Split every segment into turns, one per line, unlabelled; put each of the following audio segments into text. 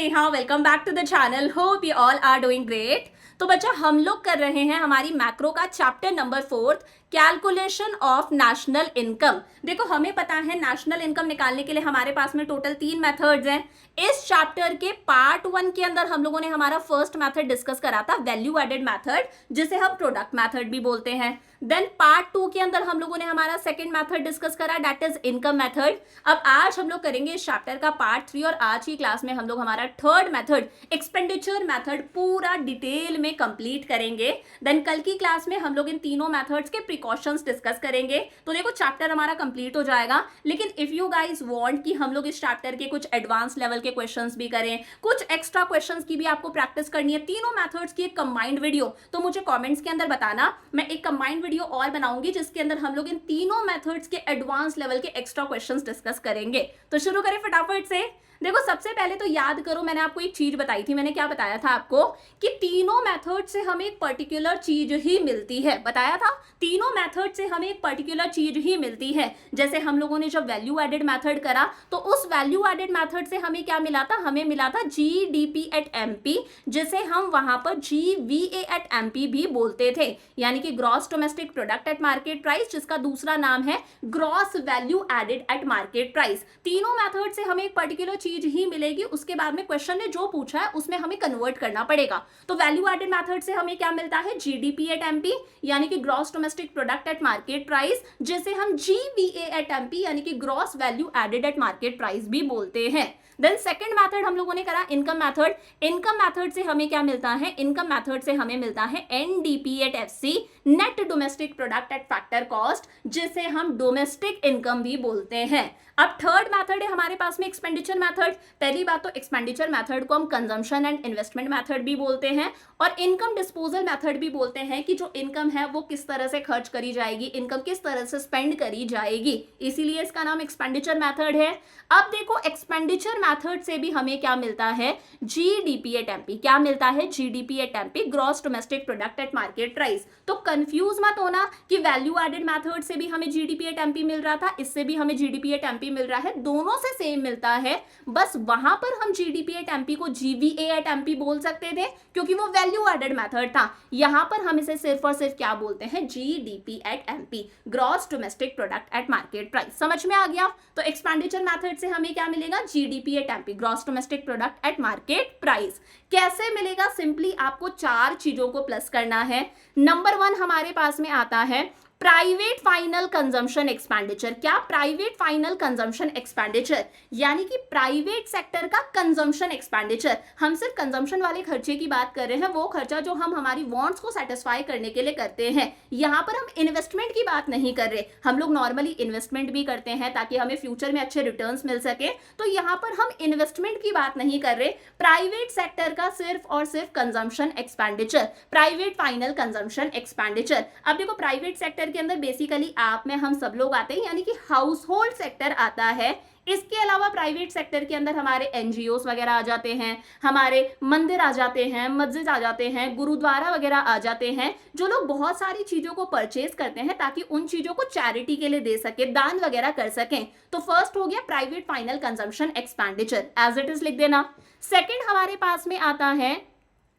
Neha, welcome back to the channel. Hope you all are doing great. तो बच्चा, हम लोग कर रहे हैं हमारी मैक्रो का chapter number 4, calculation of national income. देखो, हमें पता है नेशनल इनकम निकालने के लिए हमारे पास में टोटल 3 मेथड्स हैं। इस चैप्टर के पार्ट 1 के अंदर हम लोगों ने हमारा फर्स्ट मेथड डिस्कस करा था, वैल्यू एडेड मेथड, जिसे हम प्रोडक्ट मेथड भी बोलते हैं। देन पार्ट 2 के अंदर हम लोगों ने हमारा सेकंड मेथड डिस्कस करा, दैट इज इनकम मेथड। अब आज हम लोग करेंगे इस चैप्टर का पार्ट 3 और आज की क्लास में हम लोग हमारा थर्ड मेथड, एक्सपेंडिचर मेथड, पूरा डिटेल में कंप्लीट करेंगे। देन कल की क्लास में हम लोग इन तीनों मेथड्स के प्रिकॉशंस डिस्कस करेंगे। तो देखो, चैप्टर हमारा कंप्लीट हो जाएगा। लेकिन इफ यू गाइस वांट कि हम लोग इस चैप्टर के कुछ एडवांस लेवल के क्वेश्चंस भी करें, कुछ एक्स्ट्रा क्वेश्चंस की भी आपको प्रैक्टिस करनी है, तीनों मेथड्स की एक कंबाइंड वीडियो, तो मुझे कमेंट्स के अंदर बताना। मैं एक कंबाइंड वीडियो और बनाऊंगी जिसके अंदर हम लोग इन तीनों मेथड्स के एडवांस लेवल के एक्स्ट्रा क्वेश्चंस डिस्कस करेंगे। तो शुरू करें फटाफट से। देखो, सबसे पहले तो याद करो, मैंने आपको एक चीज बताई थी। मैंने क्या बताया था आपको कि तीनों मेथड से हमें एक पर्टिकुलर चीज ही मिलती है। बताया था, तीनों मेथड से हमें एक पर्टिकुलर चीज ही मिलती है। जैसे हम लोगों ने जब वैल्यू एडेड मेथड करा तो उस वैल्यू एडेड मेथड से हमें क्या मिला था? हमें मिला था जीडीपी एट एमपी, जिसे हम वहां पर जीवीए एट एमपी भी बोलते थे, यानी कि gross domestic product at market price, जिसका दूसरा नाम है gross value added at market price. तीनों मेथड से हमें एक पर्टिकुलर चीज ही मिलेगी। उसके बाद में क्वेश्चन ने जो पूछा है उसमें हमें कन्वर्ट करना पड़ेगा। तो वैल्यू एडेड मेथड से हमें क्या मिलता है? जीडीपी एट एमपी, यानी कि gross domestic product at market price, जिसे हम जीवीए एट एमपी, यानी कि gross value added at market price भी बोलते हैं। देन सेकंड मेथड हम लोगों ने करा इनकम मेथड। इनकम मेथड से हमें क्या मिलता है? इनकम मेथड से हमें मिलता है NDP at FC, net domestic product eight factor cost, जिसे हम डोमेस्टिक इनकम भी बोलते हैं। अब थर्ड मेथड है हमारे पास में एक्सपेंडिचर मेथड। पहली बात तो एक्सपेंडिचर मेथड को हम कंजम्पशन एंड इन्वेस्टमेंट मेथड भी बोलते हैं और इनकम डिस्पोजल मेथड भी बोलते हैं, कि जो इनकम है वो किस तरह से खर्च करी जाएगी, इनकम किस तरह से स्पेंड करी जाएगी, इसीलिए इसका नाम एक्सपेंडिचर मेथड है। अब देखो, एक्सपेंडिचर मेथड से भी हमें क्या मिलता है? GDP at MP. क्या मिलता है? GDP at MP, gross domestic product at market price. तो कंफ्यूज मत होना कि वैल्यू एडेड मेथड से भी हमें जीडीपी एट एमपी मिल रहा था, इससे भी हमें जीडीपी एट एमपी मिल रहा है, दोनों से सेम मिलता है। बस वहां पर हम जीडीपी एट एमपी को जीवीए एट एमपी बोल सकते थे क्योंकि वो वैल्यू एडेड मेथड था। यहां पर हम इसे सिर्फ और सिर्फ क्या बोलते हैं? GDP at MP, gross domestic product at market price. समझ में आ गया? तो एक्सपेंडिचर मेथड से हमें क्या मिलेगा? GDP at MP, gross domestic product at market price. कैसे मिलेगा? सिंपली आपको 4 चीजों को प्लस करना है। नंबर 1 हमारे पास में आता है प्राइवेट फाइनल कंजम्पशन एक्सपेंडिचर। क्या? प्राइवेट फाइनल कंजम्पशन एक्सपेंडिचर, यानी कि प्राइवेट सेक्टर का कंजम्पशन एक्सपेंडिचर। हम सिर्फ कंजम्पशन वाले खर्चे की बात कर रहे हैं, वो खर्चा जो हम हमारी वांट्स को सेटिस्फाई करने के लिए करते हैं। यहां पर हम इन्वेस्टमेंट की बात नहीं कर रहे। हम लोग नॉर्मली इन्वेस्टमेंट भी करते हैं ताकि हमें फ्यूचर में अच्छे रिटर्न्स मिल सके, तो यहां पर हम इन्वेस्टमेंट की बात नहीं कर रहे। प्राइवेट सेक्टर का सिर्फ और सिर्फ consumption expenditure, private final consumption expenditure. अब देखो, प्राइवेट सेक्टर के अंदर बेसिकली आप में हम सब लोग आते हैं, यानी कि हाउस होल्ड सेक्टर आता है। इसके अलावा प्राइवेट सेक्टर के अंदर हमारे एनजीओस वगैरह आ जाते हैं, हमारे मंदिर आ जाते हैं, मस्जिद आ जाते हैं, गुरुद्वारा वगैरह आ जाते हैं, जो लोग बहुत सारी चीजों को परचेज करते हैं ताकि उन चीजों को चैरिटी के लिए दे सके, दान वगैरह कर सकें। तो फर्स्ट हो गया private final consumption expenditure, as it is लिख देना। सेकेंड हमारे पास में आता है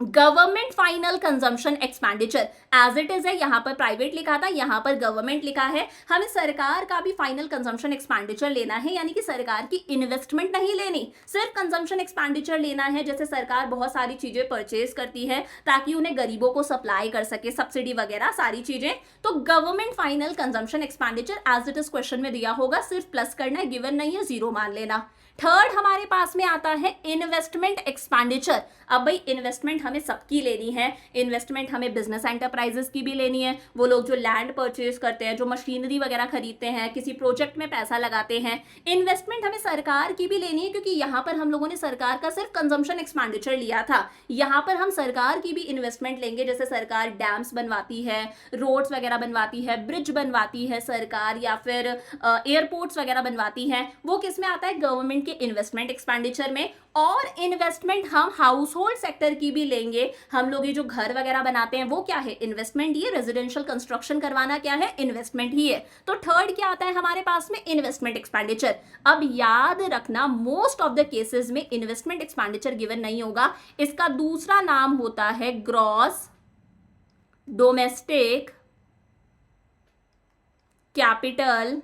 government final consumption expenditure. As it is है, यहां पर प्राइवेट लिखा था, यहां पर गवर्नमेंट लिखा है। हमें सरकार का भी फाइनल कंजम्पशन एक्सपेंडिचर लेना है, यानी कि सरकार की इन्वेस्टमेंट नहीं लेनी, सिर्फ कंजम्पशन एक्सपेंडिचर लेना है। जैसे सरकार बहुत सारी चीजें परचेज करती है ताकि उन्हें गरीबों को सप्लाई कर सके, सब्सिडी वगैरह सारी चीजें। तो government final consumption expenditure as it is question में दिया होगा, सिर्फ प्लस करना है, गिवन नहीं है, 0 मान लेना। थर्ड हमारे पास में आता है इन्वेस्टमेंट एक्सपेंडिचर। अब भाई, इन्वेस्टमेंट हमें सबकी लेनी है। इन्वेस्टमेंट हमें बिजनेस एंटरप्राइजेस की भी लेनी है, वो लोग जो लैंड परचेज करते हैं, जो मशीनरी वगैरह खरीदते हैं, किसी प्रोजेक्ट में पैसा लगाते हैं। इन्वेस्टमेंट हमें सरकार की भी लेनी है, क्योंकि यहाँ पर हम लोगों ने सरकार का सिर्फ कंजम्पशन एक्सपेंडिचर लिया था। यहाँ पर हम सरकार की भी इन्वेस्टमेंट लेंगे। जैसे सरकार डैम्स बनवाती है, रोड्स वगैरह बनवाती है, ब्रिज बनवाती है सरकार, या फिर एयरपोर्ट्स वगैरह बनवाती है, वो किस में आता है? गवर्नमेंट ठीक है, इन्वेस्टमेंट एक्सपेंडिचर में। और इन्वेस्टमेंट हम हाउस होल्ड सेक्टर की भी लेंगे। हम लोग ये जो घर वगैरह बनाते हैं वो क्या है, इन्वेस्टमेंट ही है। रेजिडेंशियल कंस्ट्रक्शन करवाना क्या है, इन्वेस्टमेंट ही है। तो थर्ड क्या आता है हमारे पास में, इन्वेस्टमेंट एक्सपेंडिचर। अब याद रखना, मोस्ट ऑफ द केसेस में इन्वेस्टमेंट एक्सपेंडिचर गिवन नहीं होगा। इसका दूसरा नाम होता है ग्रॉस डोमेस्टिक कैपिटल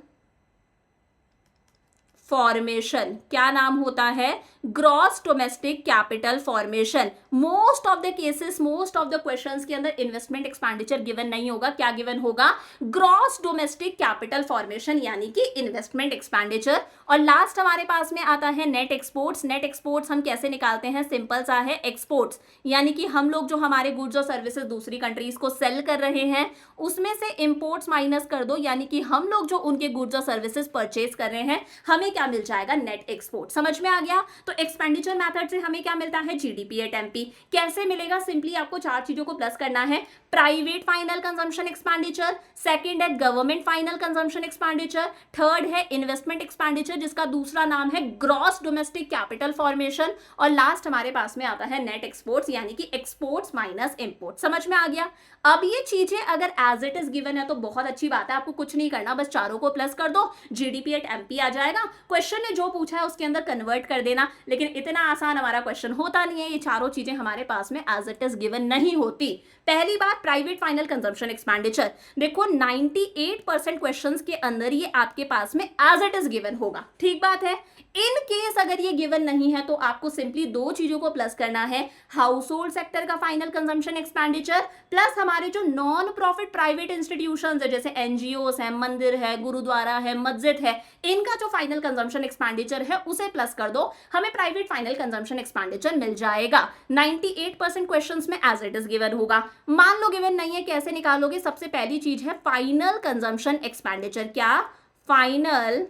फॉर्मेशन। क्या नाम होता है, gross domestic capital formation. Most of the cases, most of the questions के अंदर इन्वेस्टमेंट एक्सपेंडिचर गिवन नहीं होगा। क्या गिवन होगा, ग्रॉस डोमेस्टिक कैपिटल फॉर्मेशन, यानी कि इन्वेस्टमेंट एक्सपेंडिचर। और लास्ट हमारे पास में आता है नेट एक्सपोर्ट्स। नेट एक्सपोर्ट्स हम कैसे निकालते हैं, सिंपल सा है, एक्सपोर्ट्स यानी कि हम लोग जो हमारे गुड्स और सर्विसेज दूसरी कंट्रीज को सेल कर रहे हैं उसमें से इंपोर्ट्स माइनस कर दो, यानी कि हम लोग जो उनके गुड्स और सर्विसेज परचेज कर रहे हैं हमें क्या मिल जाएगा, नेट एक्सपोर्ट। समझ में आ गया। तो एक्सपेंडिचर मेथड से हमें क्या मिलता है, जीडीपी एट एमपी। कैसे मिलेगा, सिंपली आपको चार चीजों को प्लस करना है। Private final consumption expenditure, second है government final consumption expenditure, third है इन्वेस्टमेंट एक्सपेंडिचर जिसका दूसरा नाम है ग्रॉस डोमेस्टिक कैपिटल फॉर्मेशन, और लास्ट हमारे पास में आता है नेट एक्सपोर्ट्स यानी कि एक्सपोर्ट्स माइनस इंपोर्ट। समझ में आ गया। अब ये चीजें अगर एज इट इज गिवन है तो बहुत अच्छी बात है, आपको कुछ नहीं करना, बस चारों को प्लस कर दो, जीडीपी एट एमपी आ जाएगा। क्वेश्चन ने जो पूछा है उसके अंदर कन्वर्ट कर देना, लेकिन इतना आसान हमारा क्वेश्चन होता नहीं है। ये चारों चीजें हमारे पास में एज इट इज गिवन नहीं होती। पहली बात, प्राइवेट फाइनल कंजम्पशन एक्सपेंडिचर। देखो 98% क्वेश्चंस के अंदर ये आपके पास में एज इट इज गिवन होगा। ठीक बात है। इन केस अगर ये गिवन नहीं है तो आपको सिंपली दो चीजों को प्लस करना है, हाउस होल्ड सेक्टर का फाइनल कंजम्पशन एक्सपेंडिचर प्लस हमारे जो नॉन प्रॉफिट प्राइवेट इंस्टीट्यूशंस है जैसे एनजीओस है, मंदिर है, गुरुद्वारा है, मस्जिद है, इनका जो फाइनल कंजम्पशन एक्सपेंडिचर है उसे प्लस कर दो, हमें प्राइवेट फाइनल कंजम्पशन एक्सपेंडिचर मिल जाएगा। 98% क्वेश्चंस में एज इट इज गिवन होगा। मान लो गिवन नहीं है, कैसे निकालोगे, सबसे पहली चीज है फाइनल कंजम्पशन एक्सपेंडिचर। क्या, final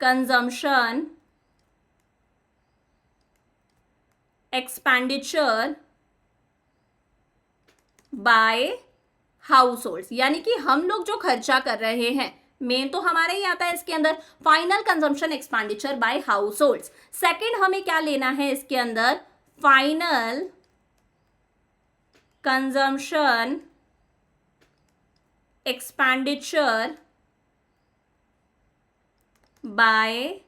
consumption expenditure bye house hold, यानी कि हम लोग जो खर्चा कर रहे हैं, मेन तो हमारा ही आता है इसके अंदर, final consumption expenditure bye house hold. Second हमें क्या लेना है इसके अंदर, final consumption expenditure bye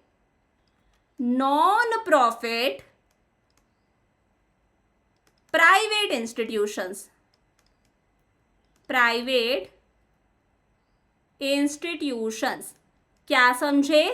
non profit private institutions, private institutions. क्या समझे,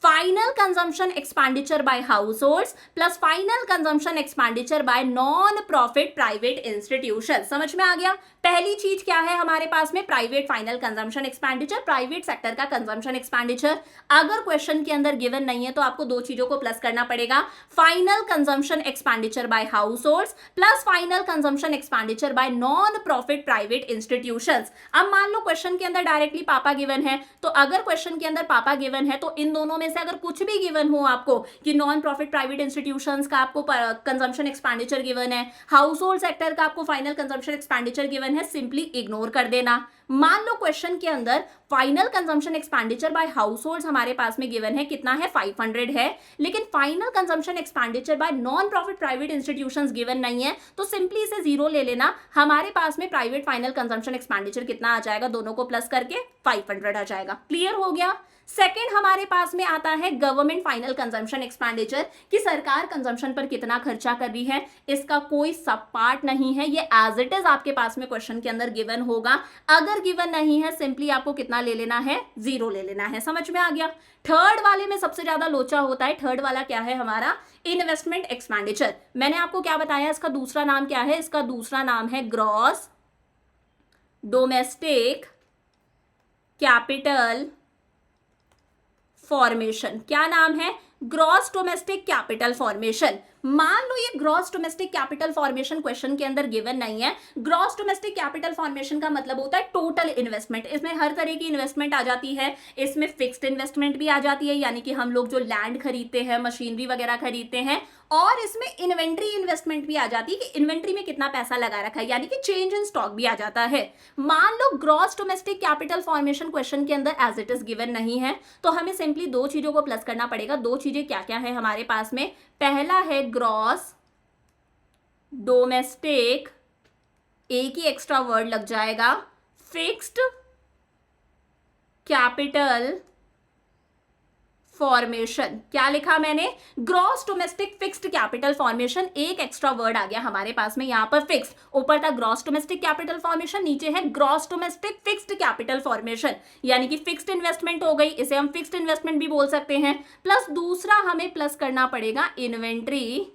final consumption expenditure bye house holds plus final consumption expenditure bye non profit private institution. समझ में आ गया। पहली चीज क्या है हमारे पास में, private final consumption expenditure, private sector का कंजम्पशन एक्सपेंडिचर। अगर क्वेश्चन के अंदर गिवन नहीं है तो आपको दो चीजों को प्लस करना पड़ेगा, final consumption expenditure bye house holds plus final consumption expenditure bye non profit private institutions. अब मान लो क्वेश्चन के अंदर डायरेक्टली पापा गिवन है, तो अगर क्वेश्चन के अंदर पापा गिवन है तो इन दोनों में से अगर कुछ भी गिवन हो आपको कि नॉन प्रॉफिट प्राइवेट इंस्टीट्यूशंस का आपको कंजम्पशन एक्सपेंडिचर गिवन है, हाउस होल्ड सेक्टर का आपको फाइनल कंजम्पशन एक्सपेंडिचर गिवन है, सिंपली इग्नोर कर देना। मान लो क्वेश्चन के अंदर final consumption expenditure bye house holds हमारे पास में गिवन है, कितना है, 500 है, लेकिन final consumption expenditure bye non profit private institutions given नहीं है, तो सिंपली इसे जीरो ले लेना। हमारे पास में प्राइवेट फाइनल कंजम्पशन एक्सपेंडिचर कितना आ जाएगा, दोनों को प्लस करके 500 आ जाएगा। क्लियर हो गया। सेकेंड हमारे पास में आता है गवर्नमेंट फाइनल कंजम्पशन एक्सपेंडिचर, कि सरकार कंजम्पशन पर कितना खर्चा कर रही है, इसका कोई सब पार्ट नहीं है, ये एज इट इज आपके पास में क्वेश्चन के अंदर गिवन होगा। अगर गिवन नहीं है सिंपली आपको कितना ले लेना है, जीरो ले लेना है। समझ में आ गया। थर्ड वाले में सबसे ज्यादा लोचा होता है। थर्ड वाला क्या है हमारा, इन्वेस्टमेंट एक्सपेंडिचर। मैंने आपको क्या बताया, इसका दूसरा नाम क्या है, इसका दूसरा नाम है ग्रॉस डोमेस्टिक कैपिटल फॉर्मेशन। क्या नाम है, ग्रॉस डोमेस्टिक कैपिटल फॉर्मेशन। मान लो ये gross domestic capital formation question के अंदर गिवन नहीं है। ग्रॉस डोमेस्टिक कैपिटल फॉर्मेशन का मतलब होता है टोटल इन्वेस्टमेंट। इसमें हर तरह की इन्वेस्टमेंट आ जाती है, इसमें फिक्स्ड इन्वेस्टमेंट भी आ जाती है, यानी कि हम लोग जो लैंड खरीदते हैं, मशीनरी वगैरह खरीदते हैं, और इसमें इन्वेंट्री इन्वेस्टमेंट भी आ जाती है कि इन्वेंट्री में कितना पैसा लगा रखा है, यानी कि चेंज इन स्टॉक भी आ जाता है। मान लो gross domestic capital formation question के अंदर एज इट इज गिवन नहीं है, तो हमें सिंपली दो चीजों को प्लस करना पड़ेगा। दो चीजें क्या क्या है हमारे पास में? पहला है ग्रॉस डोमेस्टिक, एक ही एक्स्ट्रा वर्ड लग जाएगा, फिक्स्ड कैपिटल फॉर्मेशन। क्या लिखा मैंने? Gross domestic fixed capital formation, एक एक्स्ट्रा वर्ड आ गया हमारे पास में यहां पर फिक्स्ड, ऊपर था ग्रॉस डोमेस्टिक कैपिटल फॉर्मेशन, नीचे है gross domestic fixed capital formation, यानी कि फिक्स्ड इन्वेस्टमेंट हो गई, इसे हम फिक्स्ड इन्वेस्टमेंट भी बोल सकते हैं। प्लस दूसरा हमें प्लस करना पड़ेगा इन्वेंट्री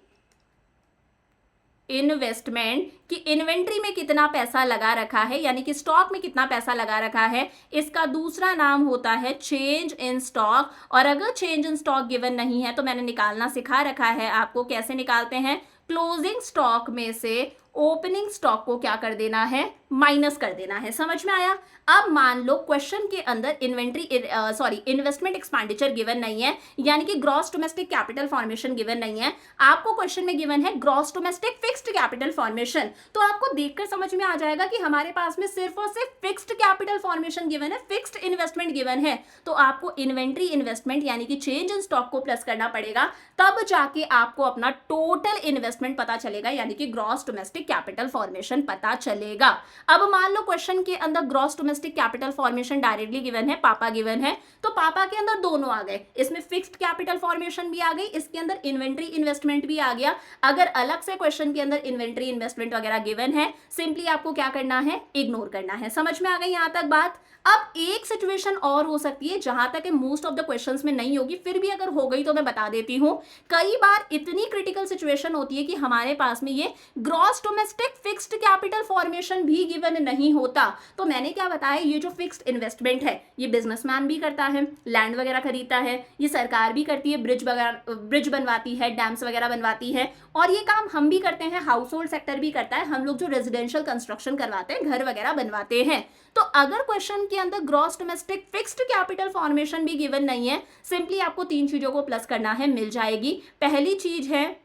इन्वेस्टमेंट, कि इन्वेंट्री में कितना पैसा लगा रखा है, यानी कि स्टॉक में कितना पैसा लगा रखा है। इसका दूसरा नाम होता है चेंज इन स्टॉक। और अगर चेंज इन स्टॉक गिवन नहीं है तो मैंने निकालना सिखा रखा है आपको, कैसे निकालते हैं? क्लोजिंग स्टॉक में से ओपनिंग स्टॉक को क्या कर देना है? माइनस कर देना है। समझ में आया? अब मान लो क्वेश्चन के अंदर इन्वेस्टमेंट एक्सपेंडिचर गिवन नहीं है, यानी कि gross domestic capital formation given नहीं है, आपको क्वेश्चन में गिवन है gross domestic fixed capital formation. तो आपको देखकर समझ में आ जाएगा कि हमारे पास में सिर्फ और सिर्फ फिक्स्ड कैपिटल फॉर्मेशन गिवन है, फिक्स्ड इन्वेस्टमेंट गिवन है। तो आपको इन्वेंट्री इन्वेस्टमेंट यानी कि चेंज इन स्टॉक को प्लस करना पड़ेगा, तब जाके आपको अपना टोटल इन्वेस्टमेंट पता चलेगा, यानी कि ग्रॉस डोमेस्टिक कैपिटल फॉर्मेशन पता चलेगा। अब मान लो क्वेश्चन के अंदर gross domestic capital formation directly given है, पापा गिवन है, तो पापा के अंदर दोनों आ गए, इसमें फिक्स्ड कैपिटल फॉर्मेशन भी आ गई, इसके अंदर इन्वेंट्री इन्वेस्टमेंट भी आ गया। अगर अलग से क्वेश्चन के अंदर इन्वेंट्री इन्वेस्टमेंट वगैरह गिवन है, सिंपली आपको क्या करना है? इग्नोर करना है। समझ में आ गई यहां तक बात? अब एक सिचुएशन और हो सकती है जहां तक मोस्ट ऑफ द क्वेश्चंस में नहीं होगी, फिर भी अगर हो गई तो मैं बता देती हूं। कई बार इतनी क्रिटिकल सिचुएशन होती है कि हमारे पास में ये gross domestic fixed capital formation भी गिवन नहीं होता। तो मैंने क्या बताया, ये जो फिक्स्ड इन्वेस्टमेंट है ये बिजनेसमैन भी करता है, लैंड वगैरह खरीदता है, ये सरकार भी करती है, ब्रिज बनवाती है, डैम्स वगैरह बनवाती है, और ये काम हम भी करते हैं, हाउस होल्ड सेक्टर भी करता है, हम लोग जो रेजिडेंशियल कंस्ट्रक्शन करवाते हैं, घर वगैरह बनवाते हैं। तो अगर क्वेश्चन के अंदर gross domestic fixed capital formation भी गिवन नहीं है, सिंपली आपको तीन चीजों को प्लस करना है, मिल जाएगी। पहली चीज है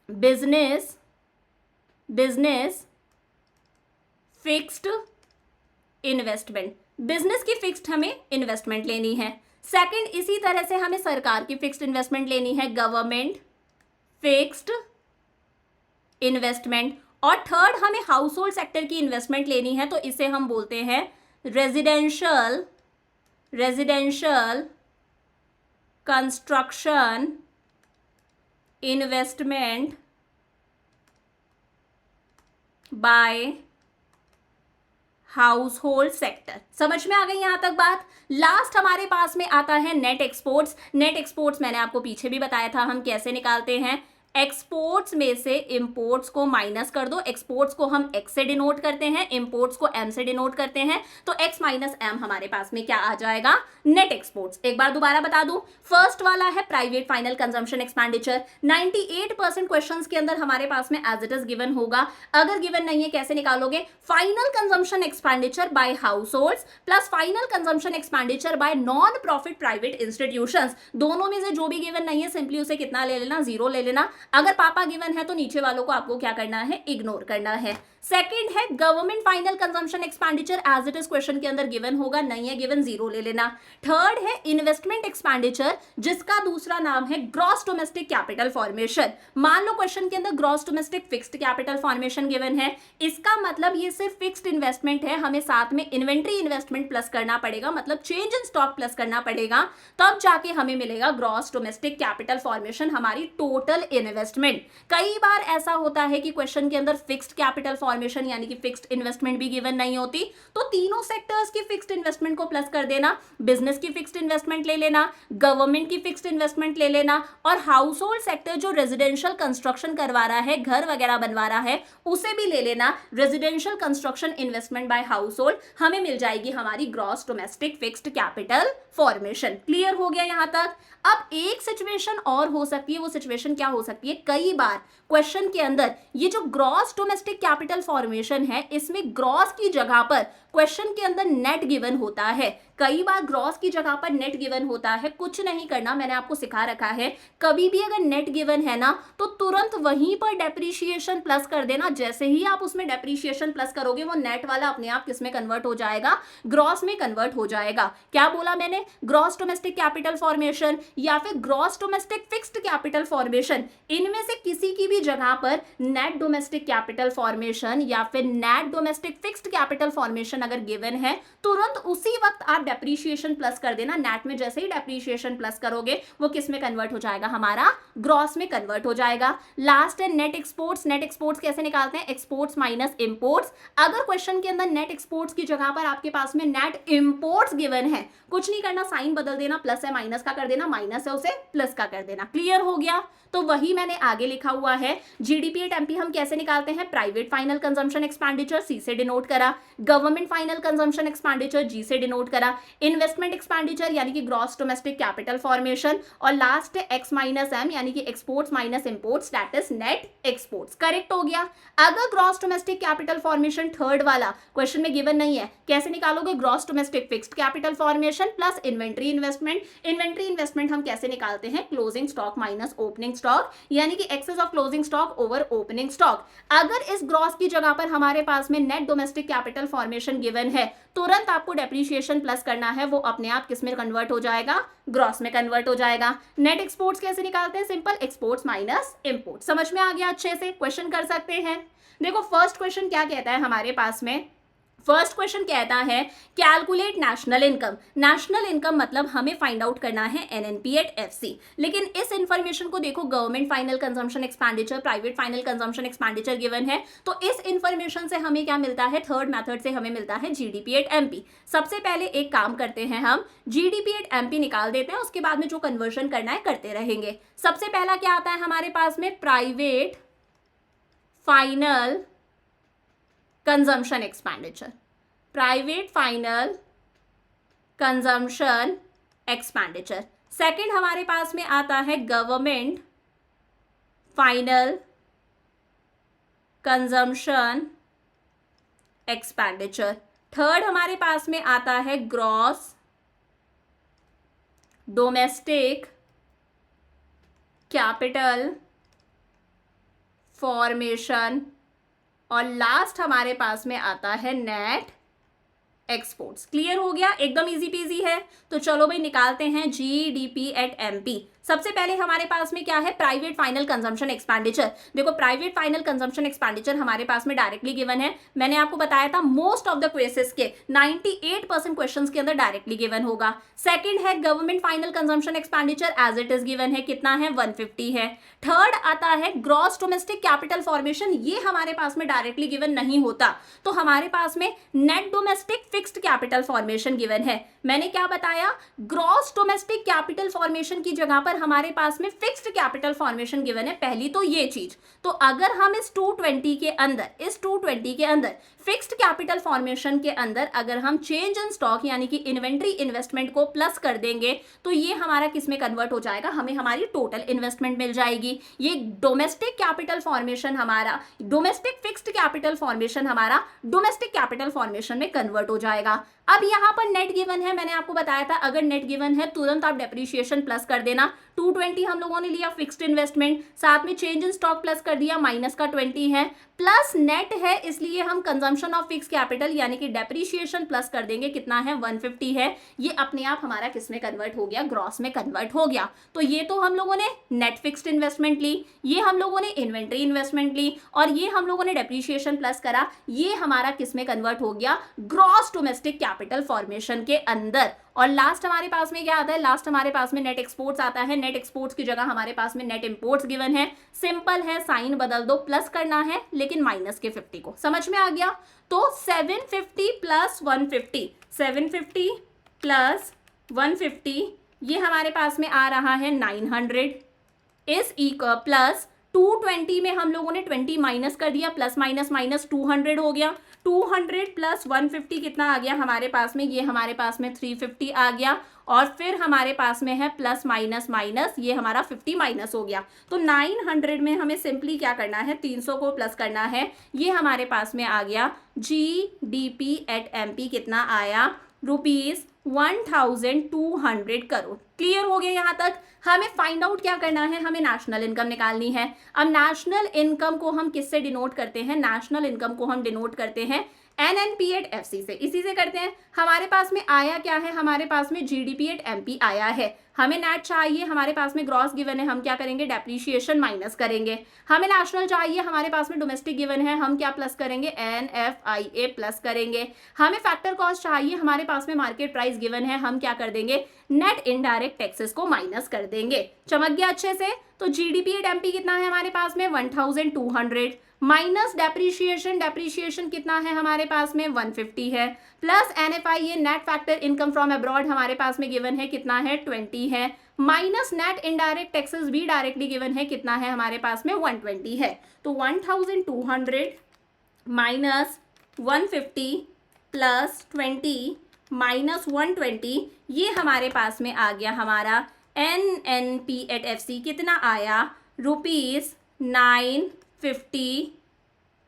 बिजनेस फिक्स्ड इन्वेस्टमेंट, बिजनेस की फिक्स्ड हमें इन्वेस्टमेंट लेनी है। सेकंड, इसी तरह से हमें सरकार की फिक्स्ड इन्वेस्टमेंट लेनी है, गवर्नमेंट फिक्स्ड इन्वेस्टमेंट। और थर्ड, हमें हाउस होल्ड सेक्टर की इन्वेस्टमेंट लेनी है, तो इसे हम बोलते हैं residential construction investment by house hold sector. समझ में आ गई यहां तक बात? लास्ट हमारे पास में आता है नेट एक्सपोर्ट्स। नेट एक्सपोर्ट्स मैंने आपको पीछे भी बताया था हम कैसे निकालते हैं। एक्सपोर्ट्स में से इंपोर्ट्स को माइनस कर दो, एक्सपोर्ट्स को हम एक्स से डिनोट करते हैं, इंपोर्ट्स को एम से डिनोट करते हैं, तो एक्स माइनस एम हमारे पास में क्या आ जाएगा? Net exports. एक बार दोबारा बता दूं, फर्स्ट वाला है private final consumption expenditure. 98% questions के अंदर हमारे पास में एज इट इज गिवन होगा। अगर गिवन नहीं है कैसे निकालोगे? Final consumption expenditure bye house holds plus final consumption expenditure bye non profit private institutions, दोनों में से जो भी गिवन नहीं है सिंपली उसे कितना ले लेना? 0 ले लेना। अगर पापा गिवन है तो नीचे वालों को आपको क्या करना है? इग्नोर करना है। सेकंड है government final consumption expenditure, as it is question के अंदर गिवन होगा, नहीं है गिवन, 0 ले लेना। थर्ड है इन्वेस्टमेंट एक्सपेंडिचर, जिसका दूसरा नाम है ग्रॉस डोमेस्टिक कैपिटल फॉर्मेशन। मान लो क्वेश्चन के अंदर gross domestic fixed capital formation given है, इसका मतलब ये सिर्फ फिक्स्ड इन्वेस्टमेंट है, हमें साथ में इन्वेंट्री इन्वेस्टमेंट प्लस करना पड़ेगा, मतलब चेंज इन स्टॉक प्लस करना पड़ेगा, तब जाके हमें मिलेगा ग्रॉस डोमेस्टिक कैपिटल फॉर्मेशन, हमारी टोटल इन्वेस्टमेंट। कई बार ऐसा होता है कि क्वेश्चन के अंदर फिक्स्ड कैपिटल फॉर्मेशन यानी कि फिक्स्ड इन्वेस्टमेंट भी गिवन नहीं होती, तो तीनों सेक्टर्स की फिक्स्ड इन्वेस्टमेंट को प्लस कर देना, बिजनेस की फिक्स्ड इन्वेस्टमेंट ले लेना, गवर्नमेंट की फिक्स्ड इन्वेस्टमेंट ले लेना, और हाउस होल्ड सेक्टर जो रेजिडेंशियल कंस्ट्रक्शन करवा रहा है, घर वगैरह बनवा रहा है, उसे भी ले लेना। Residential construction investment by house hold हमें मिल जाएगी हमारी gross domestic fixed capital formation. Clear हो गया यहां तक। अब एक सिचुएशन और हो सकती है, वो सिचुएशन क्या हो सकती है, कई बार क्वेश्चन के अंदर ये जो ग्रॉस डोमेस्टिक कैपिटल फॉर्मेशन है, इसमें ग्रॉस की जगह पर क्वेश्चन के अंदर नेट गिवन होता है। कई बार ग्रॉस की जगह पर नेट गिवन होता है। कुछ नहीं करना, मैंने आपको सिखा रखा है, कभी भी अगर नेट गिवन है ना तो तुरंत वहीं पर डेप्रीशिएशन प्लस कर देना। जैसे ही आप उसमें डेप्रीशिएशन प्लस करोगे वो नेट वाला अपने आप किस में कन्वर्ट हो जाएगा, ग्रॉस में कन्वर्ट हो जाएगा। क्या बोला मैंने, ग्रॉस डोमेस्टिक कैपिटल फॉर्मेशन या फिर gross domestic fixed capital formation, इनमें से किसी की भी जगह पर नेट डोमेस्टिक कैपिटल फॉर्मेशन या फिर net domestic fixed capital formation अगर गिवन है, तुरंत उसी वक्त आप डेप्रीशिएशन प्लस कर देना। नेट में जैसे ही डेप्रीशिएशन प्लस करोगे वो किस में कन्वर्ट हो जाएगा, हमारा ग्रॉस में कन्वर्ट हो जाएगा। लास्ट है नेट एक्सपोर्ट्स। नेट एक्सपोर्ट्स कैसे निकालते हैं, एक्सपोर्ट्स माइनस इंपोर्ट्स। अगर क्वेश्चन के अंदर नेट एक्सपोर्ट्स की जगह पर आपके पास में नेट इंपोर्ट्स गिवन है, कुछ नहीं करना, साइन बदल देना, प्लस है माइनस का कर देना, माइनस है उसे प्लस का कर देना। क्लियर हो गया। तो वही मैंने आगे लिखा हुआ है। जीडीपी एट एमपी हम कैसे निकालते हैं, प्राइवेट फाइनल कंजम्पशन एक्सपेंडिचर सी से डिनोट करा, गवर्नमेंट फाइनल कंजम्पशन एक्सपेंडिचर जी से डिनोट करा, इन्वेस्टमेंट एक्सपेंडिचर यानी कि ग्रॉस डोमेस्टिक कैपिटल फॉर्मेशन, और लास्ट है एक्स माइनस एम यानी कि exports minus imports, that is net exports. Correct हो गया। अगर gross domestic capital formation third वाला क्वेश्चन में गिवन नहीं है, कैसे निकालोगे, gross domestic fixed capital formation plus inventory investment. Inventory investment हम कैसे निकालते हैं, closing stock minus opening stock यानी कि excess of closing stock over opening stock. अगर इस ग्रॉस की जगह पर हमारे पास में net domestic capital formation given है, तुरंत आपको डेप्रीशिएशन प्लस करना है, वो अपने आप किस में कन्वर्ट हो जाएगा, ग्रॉस में कन्वर्ट हो जाएगा। नेट एक्सपोर्ट्स कैसे निकालते हैं, सिंपल, एक्सपोर्ट्स माइनस इंपोर्ट। समझ में आ गया, अच्छे से क्वेश्चन कर सकते हैं। देखो फर्स्ट क्वेश्चन क्या कहता है हमारे पास में, फर्स्ट क्वेश्चन कहता है calculate national income. National income मतलब हमें फाइंड आउट करना है एनएनपी एट एफसी। लेकिन इस इंफॉर्मेशन को देखो, government final consumption expenditure, private final consumption expenditure given है, तो इस इंफॉर्मेशन से हमें क्या मिलता है, थर्ड मेथड से हमें मिलता है जीडीपी एट एमपी। सबसे पहले एक काम करते हैं, हम जीडीपी एट एमपी निकाल देते हैं, उसके बाद में जो कन्वर्शन करना है करते रहेंगे। सबसे पहला क्या आता है हमारे पास में, private final consumption expenditure, private final consumption expenditure. Second हमारे पास में आता है government final consumption expenditure. Third हमारे पास में आता है ग्रॉस डोमेस्टिक कैपिटल फॉर्मेशन, और लास्ट हमारे पास में आता है नेट एक्सपोर्ट्स। क्लियर हो गया, एकदम इजी पीजी है। तो चलो भाई निकालते हैं जीडीपी एट एमपी। सबसे पहले हमारे पास में क्या है, प्राइवेट फाइनल कंजम्पशन एक्सपेंडिचर। देखो प्राइवेट फाइनल कंजम्पशन एक्सपेंडिचर हमारे पास में डायरेक्टली गिवन है। मैंने आपको बताया था मोस्ट ऑफ द क्वेश्चंस के 98% क्वेश्चंस के अंदर डायरेक्टली गिवन होगा। सेकंड है government final consumption expenditure, as it is given है, कितना है, 150 है। थर्ड आता है ग्रॉस डोमेस्टिक कैपिटल फॉर्मेशन, ये हमारे पास में डायरेक्टली गिवन नहीं होता, तो हमारे पास में net domestic fixed capital formation given है। मैंने क्या बताया, ग्रॉस डोमेस्टिक कैपिटल फॉर्मेशन की जगह पर हमारे पास में फिक्स्ड कैपिटल फॉर्मेशन गिवन है, पहली तो ये चीज। तो अगर हम इस 220 के अंदर फिक्स्ड कैपिटल फॉर्मेशन के अंदर अगर हम चेंज इन स्टॉक यानी कि इन्वेंट्री इन्वेस्टमेंट को प्लस कर देंगे, तो ये हमारा किस में कन्वर्ट हो जाएगा, हमें हमारी टोटल इन्वेस्टमेंट मिल जाएगी। ये डोमेस्टिक कैपिटल फॉर्मेशन हमारा, डोमेस्टिक फिक्स्ड कैपिटल फॉर्मेशन हमारा डोमेस्टिक कैपिटल फॉर्मेशन में कन्वर्ट हो जाएगा। अब यहाँ पर नेट गिवन है, मैंने आपको बताया था अगर नेट गिवन है तुरंत आप डेप्रीशिएशन प्लस कर देना। 220 हम लोगों ने लिया फिक्स्ड इन्वेस्टमेंट, साथ में चेंज इन स्टॉक प्लस कर दिया, माइनस का 20 है, प्लस नेट है इसलिए हम कंजम्पशन ऑफ फिक्स कैपिटल यानी कि डेप्रीशिएशन प्लस कर देंगे, कितना है, 150 है। ये अपने आप हमारा किस में कन्वर्ट हो गया, ग्रॉस में कन्वर्ट हो गया। तो ये तो हम लोगों ने नेट फिक्स्ड इन्वेस्टमेंट ली, ये हम लोगों ने इन्वेंट्री इन्वेस्टमेंट ली, और ये हम लोगों ने डेप्रीशिएशन प्लस करा, ये हमारा किस में कन्वर्ट हो गया, ग्रॉस डोमेस्टिक कैपिटल फॉर्मेशन के अंदर। और लास्ट हमारे पास में क्या आता है, लास्ट हमारे पास में नेट एक्सपोर्ट्स आता है। नेट एक्सपोर्ट्स की जगह हमारे पास में नेट इंपोर्ट्स गिवन है, सिंपल है, साइन बदल दो, प्लस करना है लेकिन माइनस के 50 को। समझ में आ गया। तो 750 प्लस 150, 750 प्लस 150 ये हमारे पास में आ रहा है 900 इज इक्वल प्लस 220 में हम लोगों ने 20 माइनस कर दिया, प्लस माइनस माइनस 200 हो गया, 200 प्लस 150 कितना आ गया हमारे पास में, ये हमारे पास में 350 आ गया, और फिर हमारे पास में है प्लस माइनस माइनस, ये हमारा 50 माइनस हो गया। तो 900 में हमें सिंपली क्या करना है, 300 को प्लस करना है, ये हमारे पास में आ गया GDP एट MP कितना आया, ₹1200 करोड़। क्लियर हो गया यहाँ तक। हमें फाइंड आउट क्या करना है, हमें नेशनल इनकम निकालनी है। अब नेशनल इनकम को हम किससे डिनोट करते हैं, नेशनल इनकम को हम डिनोट करते हैं NNP एट FC से, इसी से करते हैं। हमारे पास में आया क्या है, हमारे पास में GDP एट MP आया है, हमें नेट चाहिए, हमारे पास में ग्रॉस गिवन है, हम क्या करेंगे, डेप्रीशिएशन माइनस करेंगे। हमें नेशनल चाहिए, हमारे पास में डोमेस्टिक गिवन है, हम क्या प्लस करेंगे, NFIA प्लस करेंगे। हमें फैक्टर कॉस्ट चाहिए, हमारे पास में मार्केट प्राइस गिवन है, हम क्या कर देंगे, नेट इनडायरेक्ट टैक्सेस को माइनस कर देंगे। चमक गया अच्छे से। तो GDP एट MP कितना है हमारे पास में, 1200 माइनस डेप्रीशिएशन, डेप्रीशिएशन कितना है हमारे पास में, 150 है, plus NFIA net factor income from abroad हमारे पास में गिवन है कितना है, 20 है, माइनस नेट इनडायरेक्ट टैक्सेस भी डायरेक्टली गिवन है कितना है हमारे पास में, 120 है। तो 1200 माइनस 150 प्लस 20 माइनस 120, ये हमारे पास में आ गया हमारा NNP एट FC कितना आया, ₹950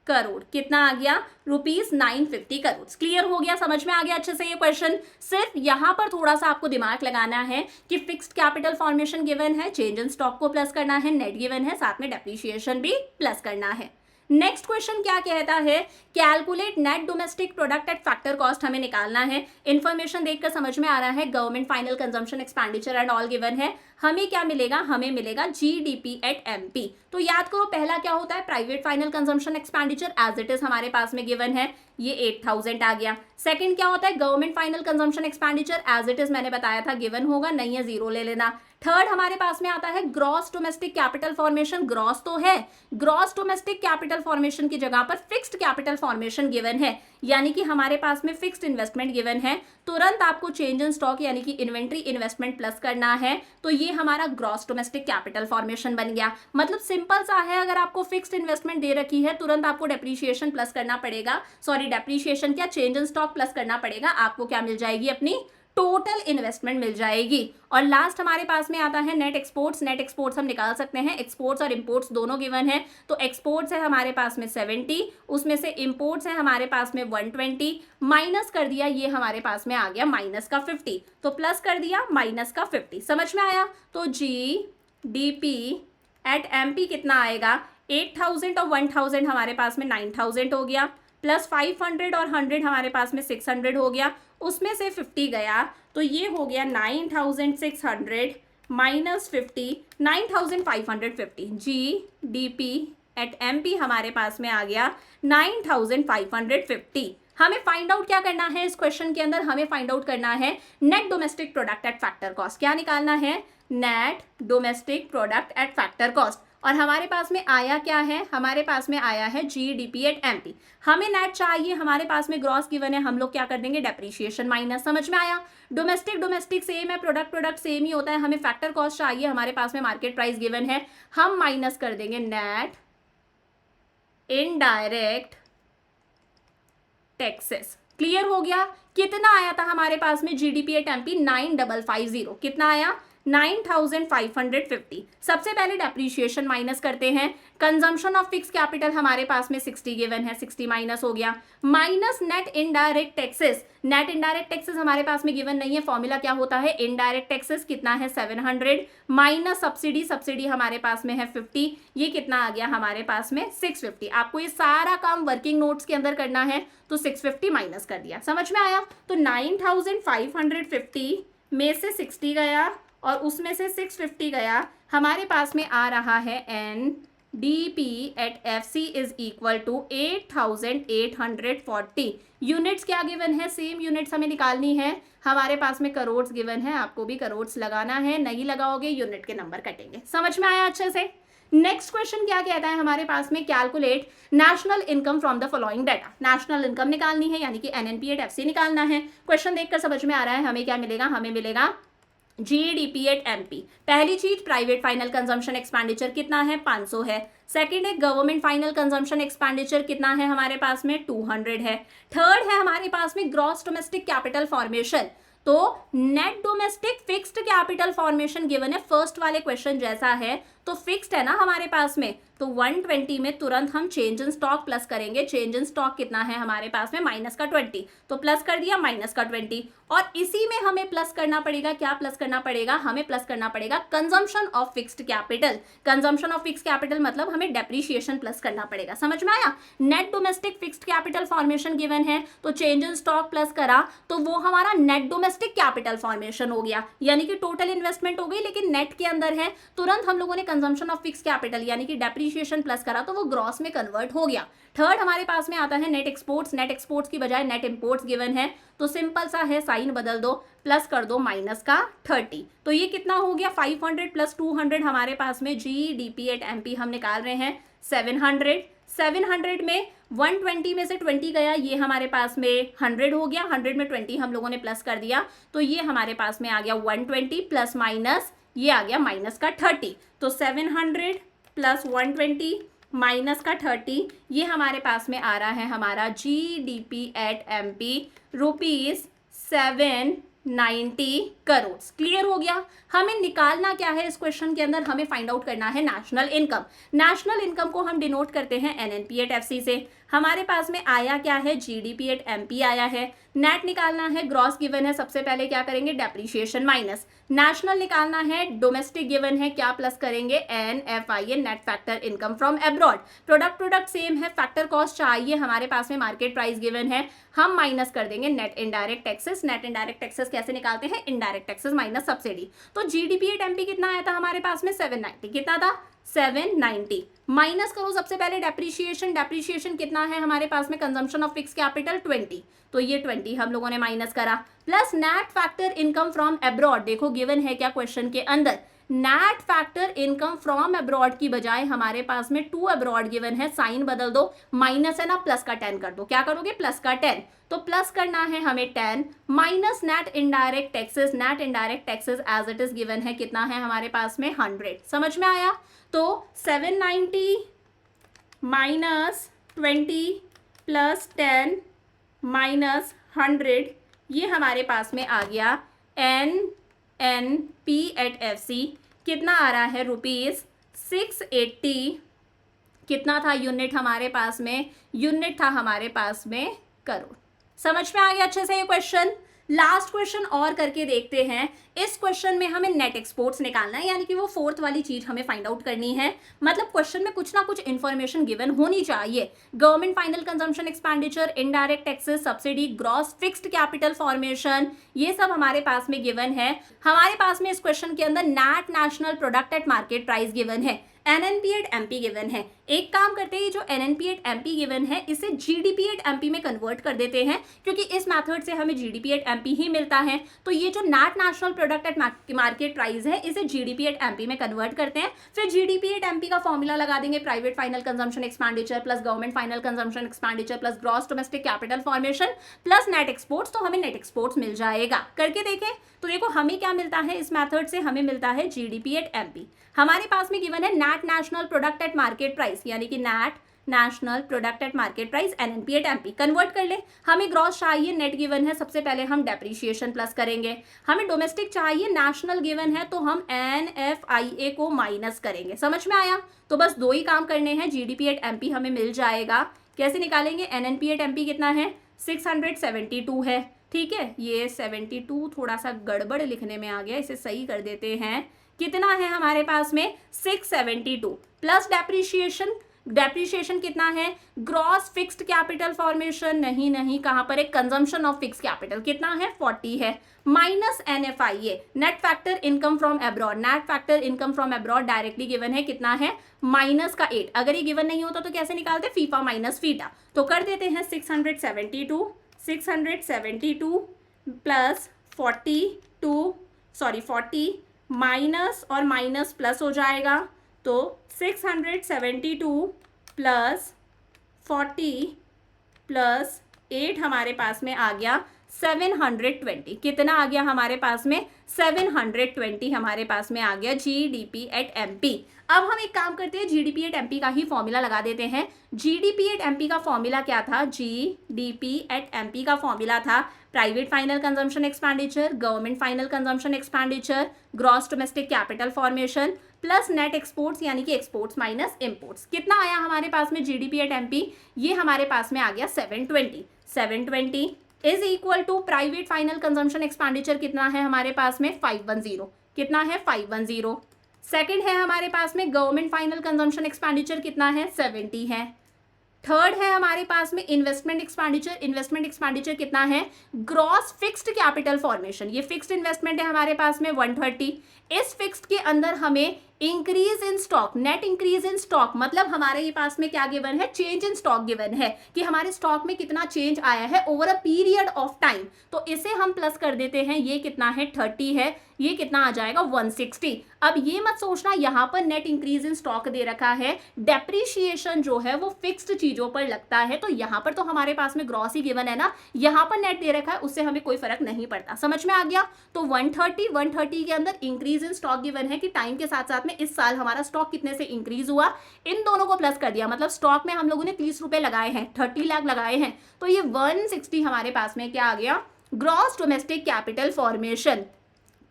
करोड़। कितना आ गया, ₹950 करोड़। क्लियर हो गया, समझ में आ गया अच्छे से ये क्वेश्चन। सिर्फ यहां पर थोड़ा सा आपको दिमाग लगाना है कि फिक्स्ड कैपिटल फॉर्मेशन गिवन है, चेंज इन स्टॉक को प्लस करना है, नेट गिवन है, साथ में डेप्रीशिएशन भी प्लस करना है। नेक्स्ट क्वेश्चन क्या कहता है, calculate net domestic product eight factor cost हमें निकालना है। इंफॉर्मेशन देखकर समझ में आ रहा है, government final consumption expenditure and all given है। हमें क्या मिलेगा, हमें मिलेगा GDP एट MP। तो याद करो पहला क्या होता है, private final consumption expenditure as it is हमारे पास में गिवन है, ये 8000 आ गया। सेकंड क्या होता है, government final consumption expenditure as it is मैंने बताया था गिवन होगा, नहीं है जीरो ले लेना। थर्ड हमारे पास में आता है gross domestic capital formation, gross तो है, ग्रॉस डोमेस्टिक कैपिटल फॉर्मेशन की जगह पर फिक्स्ड कैपिटल फॉर्मेशन गिवन है, यानी कि हमारे पास में फिक्स्ड इन्वेस्टमेंट गिवन है, तुरंत आपको चेंज इन स्टॉक यानी कि इन्वेंट्री इन्वेस्टमेंट प्लस करना है, तो ये हमारा ग्रॉस डोमेस्टिक कैपिटल फॉर्मेशन बन गया। मतलब सिंपल सा है, अगर आपको फिक्स्ड इन्वेस्टमेंट दे रखी है, तुरंत आपको डेप्रीशिएशन प्लस करना पड़ेगा, सॉरी डेप्रीशिएशन क्या, चेंज इन स्टॉक प्लस करना पड़ेगा, आपको क्या मिल जाएगी, अपनी टोटल इन्वेस्टमेंट मिल जाएगी। और लास्ट हमारे पास में आता है नेट एक्सपोर्ट्स। नेट एक्सपोर्ट्स हम निकाल सकते हैं, एक्सपोर्ट्स और इंपोर्ट्स दोनों गिवन है। तो एक्सपोर्ट्स है हमारे पास में 70, उसमें से इंपोर्ट्स है हमारे पास में 120, माइनस कर दिया, ये हमारे पास में आ गया माइनस का 50, तो प्लस कर दिया माइनस का 50। समझ में आया। तो GDP एट MP कितना आएगा, 8000 और 1000 हमारे पास में 9000 हो गया, प्लस 500 और 100 हमारे पास में 600 हो गया, उसमें से 50 गया, तो ये हो गया 9600 माइनस 50, 9550। GDP एट MP हमारे पास में आ गया 9550। हमें फाइंड आउट क्या करना है इस क्वेश्चन के अंदर, हमें फाइंड आउट करना है net domestic product eight factor cost. क्या निकालना है, net domestic product eight factor cost. और हमारे पास में आया क्या है, हमारे पास में आया है GDP एट MP। हमें नेट चाहिए, हमारे पास में ग्रॉस गिवन है, हम लोग क्या कर देंगे, डेप्रीशिएशन माइनस। समझ में आया। डोमेस्टिक डोमेस्टिक सेम है, प्रोडक्ट प्रोडक्ट सेम ही होता है। हमें फैक्टर कॉस्ट चाहिए, हमारे पास में मार्केट प्राइस गिवन है, हम माइनस कर देंगे नेट इनडायरेक्ट टैक्सेस। क्लियर हो गया। कितना आया था हमारे पास में GDP एट MP, 9550। कितना आया, 9550। सबसे पहले डेप्रीशिएशन माइनस करते हैं। कंजम्पशन ऑफ फिक्स कैपिटल हमारे पास में 60 गिवन है, 60 माइनस हो गया, minus net indirect taxes. Net indirect taxes हमारे पास में गिवन नहीं है, फॉर्मूला क्या होता है, इनडायरेक्ट टैक्सेस कितना है 700, माइनस सब्सिडी, सब्सिडी हमारे पास में है 50, ये कितना आ गया हमारे पास में 650। आपको ये सारा काम वर्किंग नोट्स के अंदर करना है, तो 650 माइनस कर दिया। समझ में आया। तो 9550 में से 60 गया और उसमें से 650 गया, हमारे पास में आ रहा है NDP at FC is equal to 8840। Units क्या गिवन है, सेम यूनिट्स हमें निकालनी है। हमारे पास में करोड्स गिवन है, आपको भी करोड्स लगाना है, नहीं लगाओगे यूनिट के नंबर कटेंगे। समझ में आया अच्छे से। नेक्स्ट क्वेश्चन क्या कहता है हमारे पास में, calculate national income from the following data. National income निकालनी है, यानी कि NNP एट FC निकालना है। क्वेश्चन देखकर समझ में आ रहा है, हमें क्या मिलेगा, हमें मिलेगा जीडीपी एट एमपी। पहली चीज प्राइवेट फाइनल कंजम्पशन एक्सपेंडिचर कितना है, 500 है। सेकंड है गवर्नमेंट फाइनल कंजम्पशन एक्सपेंडिचर कितना है हमारे पास में, 200 है। थर्ड है हमारे पास में ग्रॉस डोमेस्टिक कैपिटल फॉर्मेशन, तो net domestic fixed capital formation given है, फर्स्ट वाले क्वेश्चन जैसा है, तो फिक्स्ड है ना हमारे पास में, तो 120 में तुरंत हम चेंज इन स्टॉक प्लस करेंगे। चेंज इन स्टॉक कितना है हमारे पास में, माइनस का 20, तो प्लस कर दिया माइनस का 20, और इसी में हमें प्लस करना पड़ेगा, क्या प्लस करना पड़ेगा, हमें प्लस करना पड़ेगा consumption of fixed capital. Consumption of fixed capital मतलब हमें डेप्रीशिएशन प्लस करना पड़ेगा, समझ में आया। Net domestic fixed capital formation given है, तो चेंज इन स्टॉक प्लस करा तो वो हमारा नेट डोमेस्टिक कैपिटल फॉर्मेशन हो गया, यानी कि टोटल इन्वेस्टमेंट हो गई लेकिन नेट के अंदर है। तुरंत हम लोगों ने कंजम्पशन ऑफ फिक्स्ड कैपिटल यानी कि डेप्रीशिएशन प्लस करा तो वो ग्रॉस में कन्वर्ट हो गया। थर्ड हमारे पास में आता है नेट एक्सपोर्ट्स। नेट एक्सपोर्ट्स की बजाय नेट इंपोर्ट्स गिवन है, तो सिंपल सा है, साइन बदल दो, प्लस कर दो माइनस का 30, तो ये कितना हो गया 500 प्लस 200 हमारे पास में जीडीपी एट एमपी हम निकाल रहे हैं 700। 700 में 120 में से 20 गया, ये हमारे पास में 100 हो गया, 100 में 20 हम लोगों ने प्लस कर दिया, तो ये हमारे पास में आ गया 120 प्लस माइनस ये आ गया माइनस का 30, तो 700 प्लस 120 माइनस का 30, ये हमारे पास में आ रहा है हमारा GDP at MP rupees 790 crore. Clear हो गया। हमें निकालना क्या है इस क्वेश्चन के अंदर, हमें फाइंड आउट करना है नेशनल इनकम। नेशनल इनकम को हम डिनोट करते हैं एनएनपी एट एफसी से। हमारे पास में आया क्या है, जीडीपी एट एमपी आया है। नेट निकालना है, ग्रॉस गिवन है, सबसे पहले क्या करेंगे, डेप्रीशिएशन माइनस। नेशनल निकालना है, डोमेस्टिक गिवन है, क्या प्लस करेंगे, NFIA net factor income from abroad. Product same है, फैक्टर कॉस्ट चाहिए, हमारे पास में मार्केट प्राइस गिवन है, हम माइनस कर देंगे net indirect taxes. Net indirect taxes कैसे निकालते हैं, इनडायरेक्ट टैक्सेस माइनस सब्सिडी। तो जीडीपी एट एमपी कितना आया था हमारे पास में, 790। कितना था, 790। माइनस करो सबसे पहले डेप्रीशिएशन। डेप्रीशिएशन कितना है हमारे पास में, कंजम्पशन ऑफ फिक्स कैपिटल 20, तो ये 20 हम लोगों ने माइनस करा, plus net factor income from abroad. देखो गिवन है क्या क्वेश्चन के अंदर, net factor income from abroad की बजाय हमारे पास में टू अब्रॉड गिवन है, साइन बदल दो, माइनस है ना, प्लस का 10 कर दो। क्या करोगे, प्लस का 10, तो प्लस करना है हमें 10 minus net indirect taxes. Net indirect taxes as it is given है, कितना है हमारे पास में, 100। समझ में आया। तो 790 माइनस 20 प्लस 10 माइनस 100, ये हमारे पास में आ गया एनएनपी एट एफसी। कितना आ रहा है, रुपीज 680। कितना था यूनिट हमारे पास में, यूनिट था हमारे पास में करोड़। समझ में आ गया अच्छे से ये क्वेश्चन। लास्ट क्वेश्चन और करके देखते हैं। इस क्वेश्चन में हमें नेट एक्सपोर्ट्स निकालना है, यानी कि वो फोर्थ वाली चीज हमें फाइंड आउट करनी है। मतलब क्वेश्चन में कुछ ना कुछ इंफॉर्मेशन गिवन होनी चाहिए। Government final consumption expenditure, indirect taxes, subsidy, gross fixed capital formation, ये सब हमारे पास में गिवन है। हमारे पास में इस क्वेश्चन के अंदर net national product at market price given है, एनएनपी एट एमपी गिवन है। एक काम करते हैं, जो एनएनपी एट एमपी गिवन है इसे जीडीपी एट एमपी में कन्वर्ट कर देते हैं, क्योंकि इस मेथड से हमें जीडीपी एट एमपी ही मिलता है। तो ये जो net national product at market price है, इसे जीडीपी एट एमपी में कन्वर्ट करते हैं। फिर जीडीपी एट एमपी का फॉर्मूला लगा देंगे, private final consumption expenditure plus government final consumption expenditure plus gross domestic capital formation plus net exports, तो हमें नेट एक्सपोर्ट्स मिल जाएगा। करके देखें तो देखो हमें क्या मिलता है इस मेथड से, हमें मिलता है जीडीपी एट एमपी। हमारे पास में गिवन है net national product at market price, यानी कि net national product at market price NNP at MP. Convert कर ले, हमें ग्रॉस चाहिए, नेट गिवन है, सबसे पहले हम डेप्रीशिएशन प्लस करेंगे। हमें डोमेस्टिक चाहिए, नेशनल गिवन है, तो हम एनएफआईए को माइनस करेंगे। समझ में आया। तो बस दो ही काम करने हैं, जीडीपी एट एमपी हमें मिल जाएगा। कैसे निकालेंगे, एनएनपी एट एमपी कितना है, 672 है। ठीक है, ये 72 थोड़ा सा गड़बड़ लिखने में आ गया, इसे सही कर देते हैं। कितना है हमारे पास में, 672 प्लस डेप्रीशिएशन। डेप्रीशिएशन कितना है, ग्रॉस फिक्स्ड कैपिटल फॉर्मेशन, नहीं कहां पर है, कंजम्पशन ऑफ फिक्स्ड कैपिटल कितना है, 40 है, minus NFIA net factor income from abroad. Net factor income from abroad directly given है, कितना है, माइनस का 8। अगर ये गिवन नहीं होता तो कैसे निकालते, फीफा माइनस फीटा। तो कर देते हैं 672 प्लस 40 माइनस और माइनस प्लस हो जाएगा, तो 672 प्लस 40 प्लस 8 हमारे पास में आ गया 720। कितना आ गया हमारे पास में, 720 हमारे पास में आ गया जीडीपी एट एमपी। अब हम एक काम करते हैं, जीडीपी एट एमपी का ही फॉर्मूला लगा देते हैं। जीडीपी एट एमपी का फॉर्मूला क्या था? जीडीपी एट एमपी का फॉर्मूला था private final consumption expenditure, government final consumption expenditure, gross domestic capital formation plus net exports यानी कि एक्सपोर्ट्स माइनस इंपोर्ट्स। कितना आया हमारे पास में जीडीपी एट एमपी? ये हमारे पास में आ गया 720। 720 is equal to private final consumption expenditure कितना है हमारे पास में? 510। कितना है? 510। सेकंड है हमारे पास में गवर्नमेंट फाइनल कंजम्पशन एक्सपेंडिचर कितना है? 70 है। थर्ड है हमारे पास में इन्वेस्टमेंट एक्सपेंडिचर। इन्वेस्टमेंट एक्सपेंडिचर कितना है? ग्रॉस फिक्स्ड कैपिटल फॉर्मेशन, ये फिक्स्ड इन्वेस्टमेंट है हमारे पास में 130। इस फिक्स्ड के अंदर हमें increase in stock, net increase in stock मतलब हमारे ये पास में क्या गिवन है? चेंज इन स्टॉक गिवन है कि हमारे स्टॉक में कितना चेंज आया है over a period of time. तो इसे हम प्लस कर देते हैं, ये कितना है? 30 है, ये कितना आ जाएगा? 160। अब ये मत सोचना यहाँ पर नेट इंक्रीज इन स्टॉक दे रखा है, डेप्रिशिएशन जो है वो फिक्स्ड चीजों पर लगता है, तो यहाँ पर तो हमारे पास में ग्रॉस ही गिवन है ना, यहाँ पर नेट दे रखा है, उससे हमें कोई फर्क नहीं पड़ता। समझ में आ गया? तो 130 के अंदर इंक्रीज इन स्टॉक गिवन है कि टाइम के साथ साथ में इस साल हमारा स्टॉक कितने से इंक्रीज हुआ, इन दोनों को प्लस कर दिया, मतलब स्टॉक में हम लोगों ने 30 रुपए लगाए हैं, 30 लाख लगाए हैं, तो ये 160 हमारे पास में क्या आ गया? Gross domestic capital formation.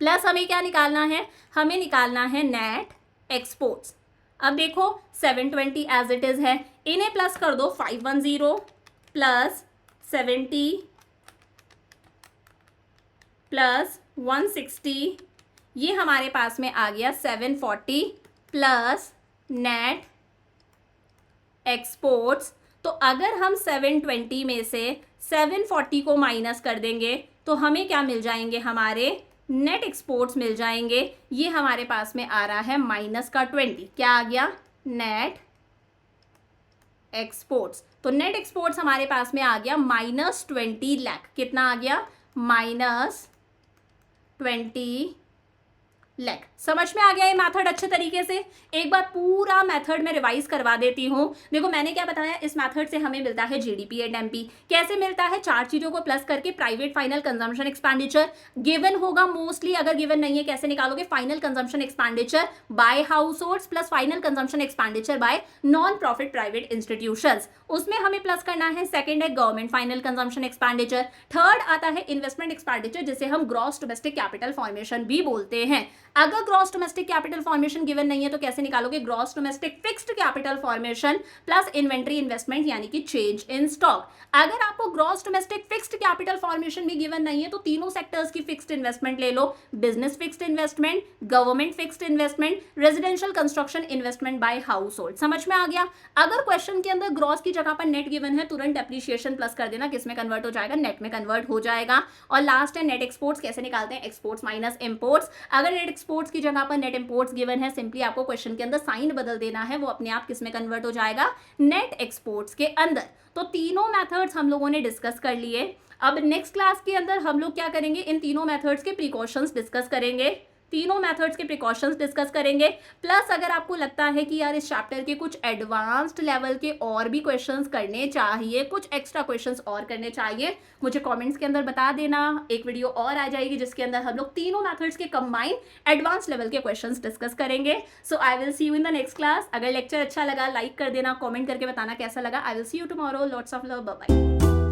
Plus हमें क्या निकालना है? हमें निकालना है नेट एक्सपोर्ट्स। अब देखो 720 एज इट इज है, इन्हें प्लस कर दो, 510 प्लस 70 प्लस 160, ये हमारे पास में आ गया 740 प्लस नेट एक्सपोर्ट्स। तो अगर हम 720 में से 740 को माइनस कर देंगे तो हमें क्या मिल जाएंगे? हमारे नेट एक्सपोर्ट्स मिल जाएंगे। ये हमारे पास में आ रहा है माइनस का 20। क्या आ गया? Net exports. तो नेट एक्सपोर्ट्स हमारे पास में आ गया -20 लाख। कितना आ गया? -20 लाख। समझ में आ गया ये मेथड अच्छे तरीके से? एक बार पूरा मेथड में रिवाइज करवा देती हूँ। देखो मैंने क्या बताया, इस मेथड से हमें मिलता है जीडीपी एट एमपी। कैसे मिलता है? चार चीजों को प्लस करके private final consumption expenditure given होगा मोस्टली, अगर गिवन नहीं है कैसे निकालोगे? Final consumption expenditure bye house holds plus final consumption expenditure bye non profit private institutions, उसमें हमें प्लस करना है। सेकंड है government final consumption expenditure. Third आता है इन्वेस्टमेंट एक्सपेंडिचर, जिसे हम ग्रॉस डोमेस्टिक कैपिटल फॉर्मेशन भी बोलते हैं। अगर gross domestic capital formation given नहीं है तो कैसे निकालोगे? Gross domestic fixed capital formation plus inventory investment यानी कि चेंज इन स्टॉक। अगर आपको gross domestic fixed capital formation भी गिवन नहीं है तो तीनों सेक्टर्स की फिक्स्ड इन्वेस्टमेंट ले लो, business fixed investment, government fixed investment, residential construction investment by household. समझ में आ गया? अगर क्वेश्चन के अंदर ग्रॉस की जगह पर नेट गिवन है, तुरंत डेप्रिशिएशन प्लस कर देना, किस में कन्वर्ट हो जाएगा? नेट में कन्वर्ट हो जाएगा। और लास्ट है नेट एक्सपोर्ट्स। कैसे निकालते हैं? Exports minus imports. अगर नेट एक्सपोर्ट्स की जगह पर नेट इंपोर्ट्स गिवन है, सिंपली आपको क्वेश्चन के अंदर साइन बदल देना है, वो अपने आप किस में कन्वर्ट हो जाएगा? नेट एक्सपोर्ट्स के अंदर। तो तीनों मेथड्स हम लोगों ने डिस्कस कर लिए। अब नेक्स्ट क्लास के अंदर हम लोग क्या करेंगे? इन तीनों मेथड्स के प्रिकॉशंस डिस्कस करेंगे, तीनों मेथड्स के प्रिकॉशंस डिस्कस करेंगे। प्लस अगर आपको लगता है कि यार इस चैप्टर के कुछ एडवांस्ड लेवल के और भी क्वेश्चंस करने चाहिए, कुछ एक्स्ट्रा क्वेश्चंस और करने चाहिए, मुझे कमेंट्स के अंदर बता देना। एक वीडियो और आ जाएगी जिसके अंदर हम लोग तीनों मेथड्स के कंबाइन एडवांस लेवल के क्वेश्चंस डिस्कस करेंगे। So I will see you in the next class. अगर लेक्चर अच्छा लगा लाइक कर देना, कॉमेंट करके बताना कैसा लगा। I will see you tomorrow. Lots of love, bye bye.